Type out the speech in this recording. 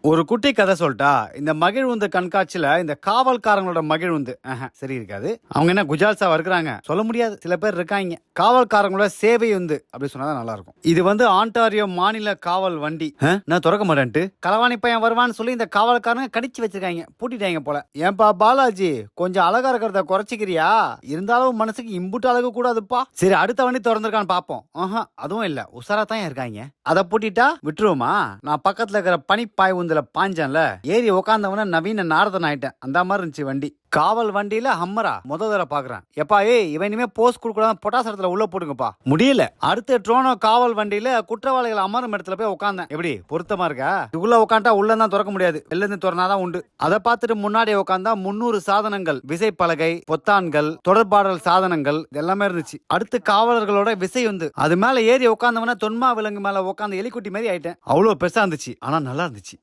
ஒரு குட்டி கதை சொல்லிட்டா. இந்த மகிழ்வுந்து கண்காட்சியில இந்த காவல்காரங்களோட மகிழ்வுந்து சரி இருக்காது. அவங்க என்ன குஜால்சாவா இருக்கிறாங்க சொல்ல முடியாது. சில பேர் இருக்காங்க. காவல்காரங்களோட சேவை வந்து அப்படி சொன்னாதான் நல்லா இருக்கும். இது வந்து ஆண்டாரியோ மாநில காவல் வண்டி. நான் திறக்க மாட்டேன்ட்டு களவாணி பையன் வருவான்னு சொல்லி இந்த காவல்காரங்க கடிச்சு வச்சிருக்காங்க, பூட்டிட்டாங்க போல. ஏன்பா பாலாஜி, கொஞ்சம் அழகா இருக்கிறத குறைச்சிக்கிறியா? இருந்தாலும் மனசுக்கு இம்புட்டு அழகு கூடாதுப்பா. சரி, அடுத்த வண்டி திறந்திருக்கான்னு பாப்போம். அதுவும் இல்ல, உசாரா தான் இருக்காங்க. அதை பூட்டிட்டா விட்டுருவோமா? நான் பக்கத்துல இருக்கிற பனிப்பாய் உந்துல பாஞ்சேன்ல, ஏறி உக்காந்தவன நவீன நாரதன் ஆயிட்டேன். அந்த மாதிரி இருந்துச்சு வண்டி. காவல் வண்டியில ஹம்மரா முதல்ல பாக்குறேன். எப்பா இவன் இனிமே போஸ்ட் கொடுக்கலாம், பொட்டாஸ் இடத்துல உள்ள போடுங்கப்பா. முடியல. அடுத்து ட்ரோனோ காவல் வண்டியில குற்றவாளிகள் அமரும் இடத்துல போய் உட்காந்தேன். எப்படி பொருத்தமா இருக்கா? உள்ள உட்காந்தா உள்ள தான் திறக்க முடியாது, வெளில இருந்து திறனாதான் உண்டு. அதை பார்த்துட்டு முன்னாடி உட்காந்தா 300 சாதனங்கள், விசைப்பலகை, பொத்தான்கள், தொடர்பாடல் சாதனங்கள் எல்லாமே இருந்துச்சு. அடுத்து காவலர்களோட விசை வந்து அது மேல ஏறி உட்காந்தவன தொன்மா விலங்கு மேல உட்காந்து எலிக்குட்டி மாதிரி ஆயிட்டேன். அவ்வளவு பெருசா இருந்துச்சு, ஆனா நல்லா இருந்துச்சு.